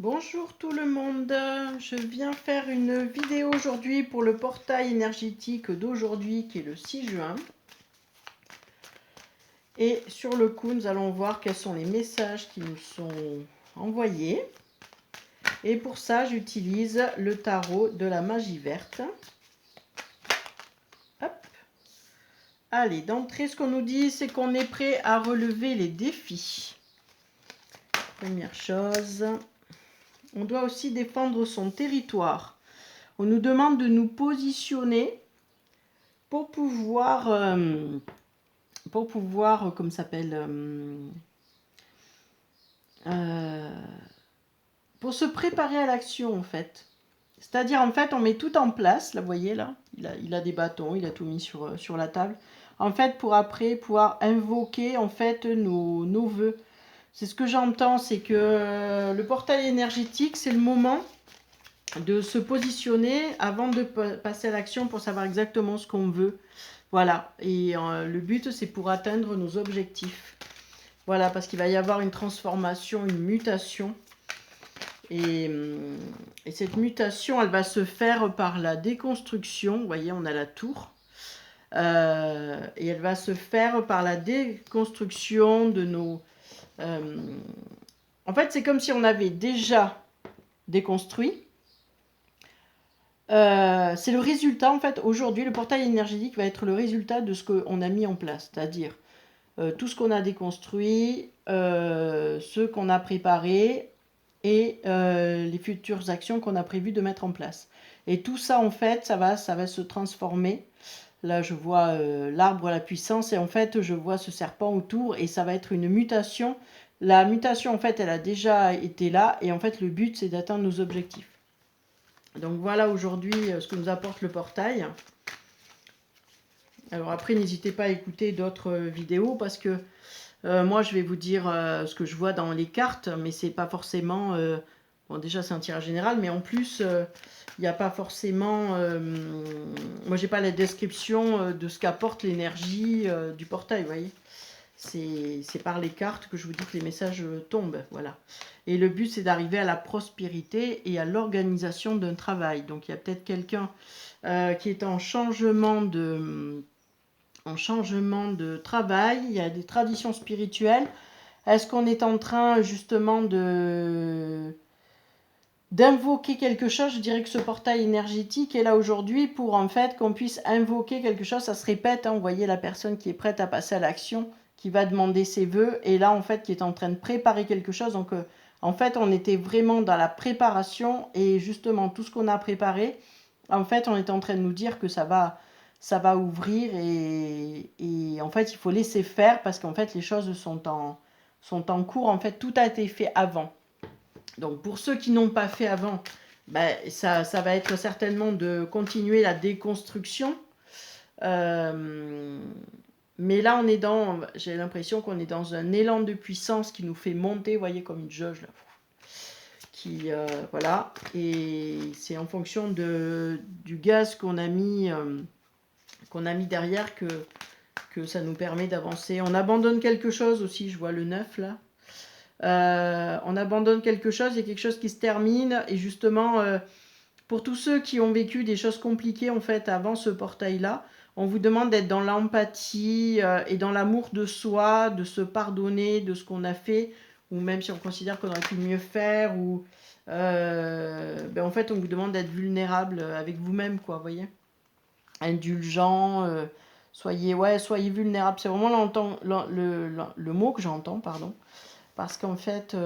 Bonjour tout le monde, je viens faire une vidéo aujourd'hui pour le portail énergétique d'aujourd'hui qui est le 6 juin. Et sur le coup, nous allons voir quels sont les messages qui nous sont envoyés. Et pour ça, j'utilise le tarot de la magie verte. Hop. Allez, d'entrée, ce qu'on nous dit, c'est qu'on est prêt à relever les défis. Première chose, on doit aussi défendre son territoire. On nous demande de nous positionner pour pouvoir, comme ça s'appelle, pour se préparer à l'action en fait. C'est-à-dire en fait on met tout en place, là vous voyez là, il a des bâtons, il a tout mis sur la table. En fait pour après pouvoir invoquer en fait nos vœux. C'est ce que j'entends, c'est que le portail énergétique c'est le moment de se positionner avant de passer à l'action pour savoir exactement ce qu'on veut. Voilà, et le but c'est pour atteindre nos objectifs. Voilà, parce qu'il va y avoir une transformation, une mutation. Et cette mutation, elle va se faire par la déconstruction. Vous voyez, on a la tour. Et elle va se faire par la déconstruction de nos... en fait, c'est comme si on avait déjà déconstruit. C'est le résultat, en fait, aujourd'hui, le portail énergétique va être le résultat de ce qu'on a mis en place. C'est-à-dire tout ce qu'on a déconstruit, ce qu'on a préparé et les futures actions qu'on a prévu de mettre en place. Et tout ça, en fait, ça va se transformer. Là, je vois l'arbre à la puissance et en fait, je vois ce serpent autour et ça va être une mutation. La mutation, en fait, elle a déjà été là et en fait, le but, c'est d'atteindre nos objectifs. Donc voilà aujourd'hui ce que nous apporte le portail. Alors après, n'hésitez pas à écouter d'autres vidéos parce que moi, je vais vous dire ce que je vois dans les cartes, mais c'est pas forcément... bon, déjà, c'est un tirage général, mais en plus, il n'y a pas forcément... moi, j'ai pas la description de ce qu'apporte l'énergie du portail, vous voyez. C'est par les cartes que je vous dis que les messages tombent, voilà. Et le but, c'est d'arriver à la prospérité et à l'organisation d'un travail. Donc, il y a peut-être quelqu'un qui est en changement de travail, il y a des traditions spirituelles. Est-ce qu'on est en train justement d'invoquer quelque chose? Je dirais que ce portail énergétique est là aujourd'hui pour en fait qu'on puisse invoquer quelque chose. Ça se répète, hein, vous voyez la personne qui est prête à passer à l'action, qui va demander ses vœux, et là en fait qui est en train de préparer quelque chose. Donc en fait on était vraiment dans la préparation, et justement tout ce qu'on a préparé, en fait on est en train de nous dire que ça va ouvrir, et en fait il faut laisser faire parce qu'en fait les choses sont en cours. En fait tout a été fait avant. Donc pour ceux qui n'ont pas fait avant, ben, ça va être certainement de continuer la déconstruction. Mais là on est j'ai l'impression qu'on est dans un élan de puissance qui nous fait monter, vous voyez, comme une jauge là. Voilà, et c'est en fonction du gaz qu'on a mis derrière que ça nous permet d'avancer. On abandonne quelque chose aussi, je vois le 9 là. On abandonne quelque chose, il y a quelque chose qui se termine, et justement pour tous ceux qui ont vécu des choses compliquées en fait avant ce portail là, on vous demande d'être dans l'empathie et dans l'amour de soi, de se pardonner de ce qu'on a fait, ou même si on considère qu'on aurait pu mieux faire, ou en fait on vous demande d'être vulnérable avec vous-même, quoi, vous voyez, indulgent, soyez vulnérable. C'est vraiment le mot que j'entends, pardon. Parce qu'en fait,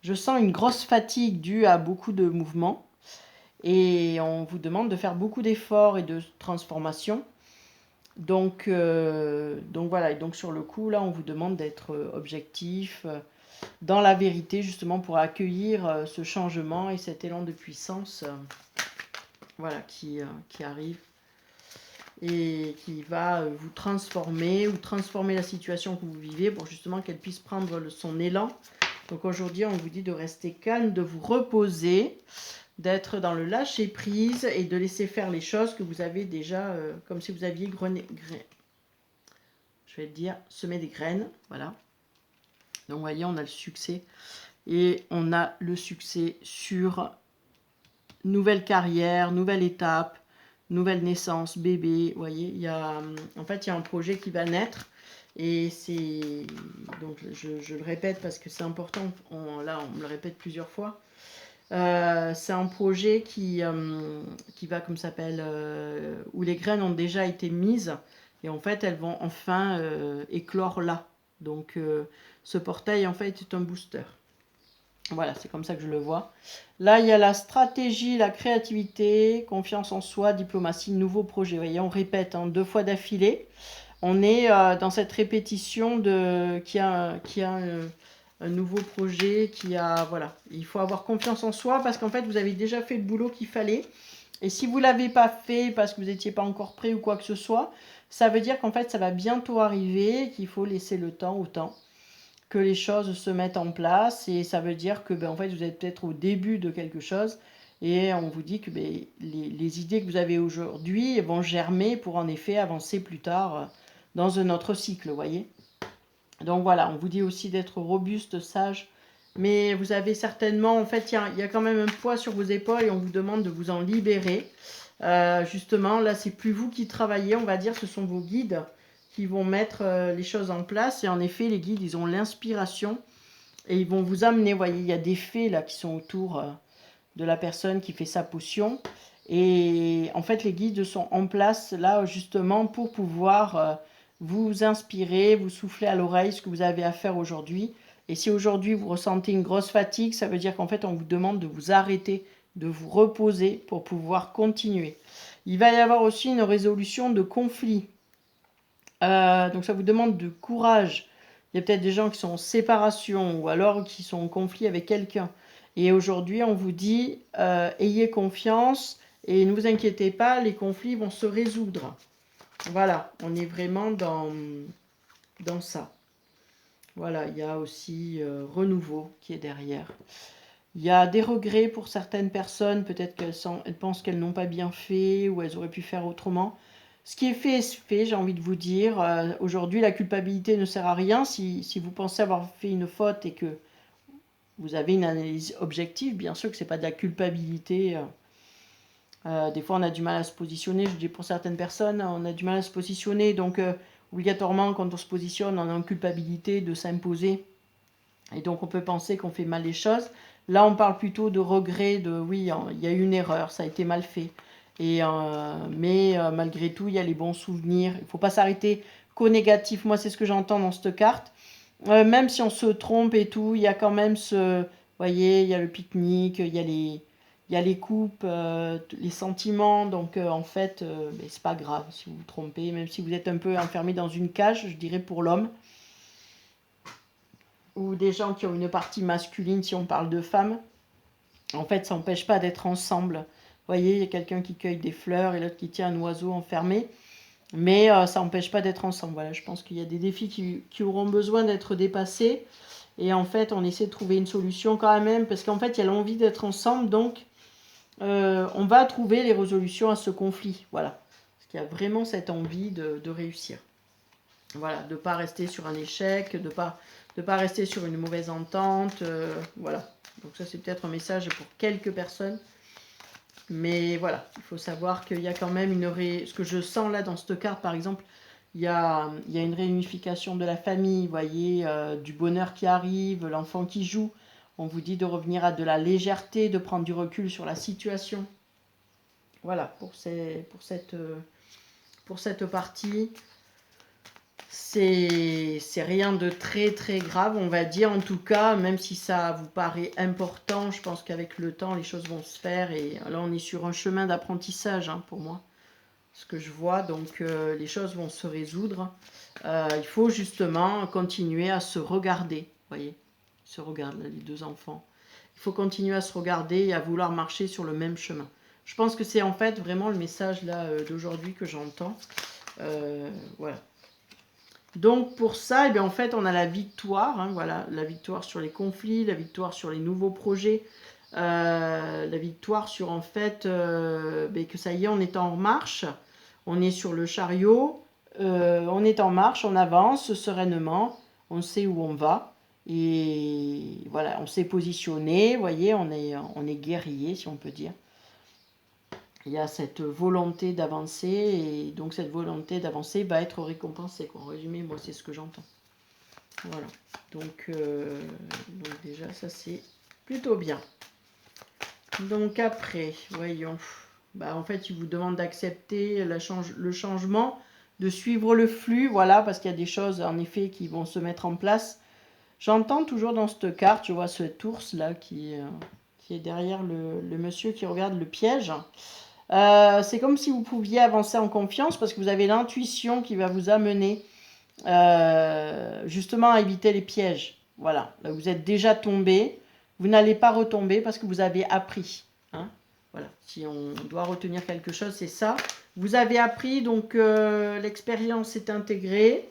je sens une grosse fatigue due à beaucoup de mouvements. Et on vous demande de faire beaucoup d'efforts et de transformations. Donc voilà, et donc sur le coup, là, on vous demande d'être objectif, dans la vérité, justement, pour accueillir ce changement et cet élan de puissance voilà, qui arrive et qui va vous transformer, ou transformer la situation que vous vivez pour justement qu'elle puisse prendre son élan. Donc aujourd'hui, on vous dit de rester calme, de vous reposer, d'être dans le lâcher prise et de laisser faire les choses que vous avez déjà, comme si vous aviez semé des graines, voilà. Donc vous voyez, on a le succès Et on a le succès sur nouvelle carrière, nouvelle étape, nouvelle naissance, bébé. Vous voyez, il y a, en fait, il y a un projet qui va naître. Et c'est... Donc, je le répète parce que c'est important. Là, on me le répète plusieurs fois. C'est un projet qui va, comme ça s'appelle, où les graines ont déjà été mises. Et en fait, elles vont enfin éclore là. Donc, ce portail, en fait, est un booster. Voilà, c'est comme ça que je le vois. Là, il y a la stratégie, la créativité, confiance en soi, diplomatie, nouveau projet. Vous voyez, on répète 2 fois d'affilée. On est dans cette répétition qui a un nouveau projet, voilà. Il faut avoir confiance en soi parce qu'en fait, vous avez déjà fait le boulot qu'il fallait. Et si vous ne l'avez pas fait parce que vous n'étiez pas encore prêt ou quoi que ce soit, ça veut dire qu'en fait, ça va bientôt arriver, qu'il faut laisser le temps au temps, que les choses se mettent en place. Et ça veut dire que en fait, vous êtes peut-être au début de quelque chose. Et on vous dit que les idées que vous avez aujourd'hui vont germer pour en effet avancer plus tard dans un autre cycle, vous voyez. Donc voilà, on vous dit aussi d'être robuste, sage. Mais vous avez certainement, en fait, il y a quand même un poids sur vos épaules et on vous demande de vous en libérer. Justement, là, c'est plus vous qui travaillez, on va dire, ce sont vos guides qui vont mettre les choses en place. Et en effet, les guides, ils ont l'inspiration et ils vont vous amener, vous voyez, il y a des fées là qui sont autour de la personne qui fait sa potion. Et en fait, les guides sont en place là justement pour pouvoir vous inspirer, vous souffler à l'oreille ce que vous avez à faire aujourd'hui. Et si aujourd'hui vous ressentez une grosse fatigue, ça veut dire qu'en fait on vous demande de vous arrêter, de vous reposer pour pouvoir continuer. Il va y avoir aussi une résolution de conflit. Donc ça vous demande de courage. Il y a peut-être des gens qui sont en séparation ou alors qui sont en conflit avec quelqu'un. Et aujourd'hui, on vous dit, ayez confiance et ne vous inquiétez pas, les conflits vont se résoudre. Voilà, on est vraiment dans ça. Voilà, il y a aussi renouveau qui est derrière. Il y a des regrets pour certaines personnes, peut-être qu'elles pensent qu'elles n'ont pas bien fait ou elles auraient pu faire autrement. Ce qui est fait, j'ai envie de vous dire. Aujourd'hui, la culpabilité ne sert à rien. Si vous pensez avoir fait une faute et que vous avez une analyse objective, bien sûr que ce n'est pas de la culpabilité. Des fois, on a du mal à se positionner. Je dis pour certaines personnes, on a du mal à se positionner. Donc, obligatoirement, quand on se positionne, on a une culpabilité de s'imposer. Et donc, on peut penser qu'on fait mal les choses. Là, on parle plutôt de regret, de oui, il y a eu une erreur, ça a été mal fait. Mais malgré tout, il y a les bons souvenirs. Il ne faut pas s'arrêter qu'au négatif. Moi, c'est ce que j'entends dans cette carte. Même si on se trompe et tout, il y a quand même vous voyez, il y a le pique-nique, il y a les coupes, les sentiments. Donc, en fait, c'est pas grave si vous vous trompez. Même si vous êtes un peu enfermé dans une cage, je dirais pour l'homme. Ou des gens qui ont une partie masculine, si on parle de femmes. En fait, ça n'empêche pas d'être ensemble. Vous voyez, il y a quelqu'un qui cueille des fleurs et l'autre qui tient un oiseau enfermé. Mais ça n'empêche pas d'être ensemble. Voilà, je pense qu'il y a des défis qui auront besoin d'être dépassés. Et en fait, on essaie de trouver une solution quand même. Parce qu'en fait, il y a l'envie d'être ensemble. Donc, on va trouver les résolutions à ce conflit. Voilà. Parce qu'il y a vraiment cette envie de réussir. Voilà, de ne pas rester sur un échec, de pas rester sur une mauvaise entente. Voilà. Donc ça, c'est peut-être un message pour quelques personnes. Mais voilà, il faut savoir qu'il y a quand même ce que je sens là dans cette carte, par exemple, il y a une réunification de la famille, vous voyez, du bonheur qui arrive, l'enfant qui joue. On vous dit de revenir à de la légèreté, de prendre du recul sur la situation. Voilà, pour cette partie. C'est rien de très très grave, on va dire. En tout cas, même si ça vous paraît important, je pense qu'avec le temps, les choses vont se faire. Et là, on est sur un chemin d'apprentissage, pour moi, ce que je vois. Donc, les choses vont se résoudre. Il faut justement continuer à se regarder. Vous voyez, ils se regardent, là, les deux enfants. Il faut continuer à se regarder et à vouloir marcher sur le même chemin. Je pense que c'est en fait vraiment le message là d'aujourd'hui que j'entends. Voilà. Donc pour ça, en fait, on a la victoire, voilà, la victoire sur les conflits, la victoire sur les nouveaux projets, la victoire sur en fait que ça y est, on est en marche, on est sur le chariot, on est en marche, on avance sereinement, on sait où on va Et voilà, on s'est positionné, vous voyez, on est guerrier, si on peut dire. Il y a cette volonté d'avancer, et donc cette volonté d'avancer va être récompensée, quoi. En résumé, moi, c'est ce que j'entends. Voilà. Donc déjà, ça, c'est plutôt bien. Donc après, voyons. Bah, en fait, il vous demande d'accepter le changement, de suivre le flux, voilà, parce qu'il y a des choses, en effet, qui vont se mettre en place. J'entends toujours dans cette carte, je vois cet ours-là qui est derrière le monsieur qui regarde le piège. C'est comme si vous pouviez avancer en confiance parce que vous avez l'intuition qui va vous amener justement à éviter les pièges. Voilà, là vous êtes déjà tombé, vous n'allez pas retomber parce que vous avez appris. Hein, voilà, si on doit retenir quelque chose, c'est ça. Vous avez appris, donc l'expérience est intégrée.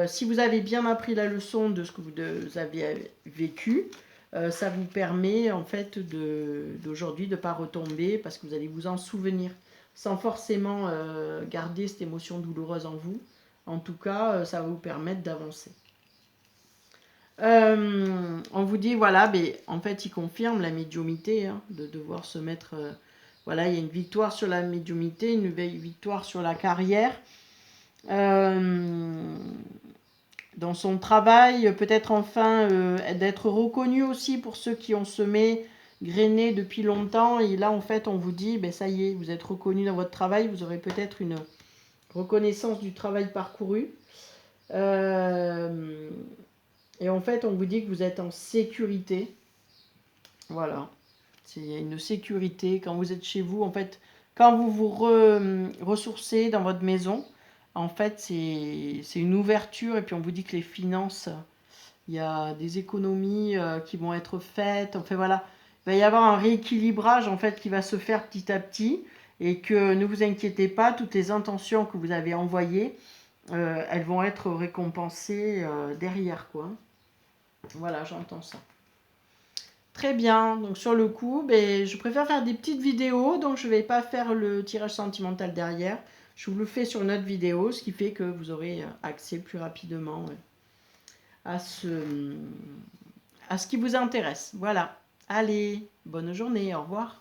Si vous avez bien appris la leçon de ce que vous avez vécu, ça vous permet en fait d'aujourd'hui de ne pas retomber parce que vous allez vous en souvenir sans forcément garder cette émotion douloureuse en vous. En tout cas, ça va vous permettre d'avancer. On vous dit, voilà, mais en fait, il confirme la médiumnité, hein, de devoir se mettre... voilà, il y a une victoire sur la médiumnité, une victoire sur la carrière. Dans son travail, peut-être enfin d'être reconnu aussi pour ceux qui ont semé, grainé depuis longtemps. Et là, en fait, on vous dit, ben, ça y est, vous êtes reconnu dans votre travail, vous aurez peut-être une reconnaissance du travail parcouru. Et en fait, on vous dit que vous êtes en sécurité. Voilà. Il y a une sécurité quand vous êtes chez vous. En fait, quand vous vous ressourcez dans votre maison, en fait, c'est une ouverture. Et puis, on vous dit que les finances, il y a des économies qui vont être faites. Enfin, voilà. Il va y avoir un rééquilibrage, en fait, qui va se faire petit à petit. Et que ne vous inquiétez pas, toutes les intentions que vous avez envoyées, elles vont être récompensées derrière, quoi. Voilà, j'entends ça. Très bien, donc sur le coup, ben, je préfère faire des petites vidéos, donc je ne vais pas faire le tirage sentimental derrière. Je vous le fais sur une autre vidéo, ce qui fait que vous aurez accès plus rapidement à ce qui vous intéresse. Voilà, allez, bonne journée, au revoir.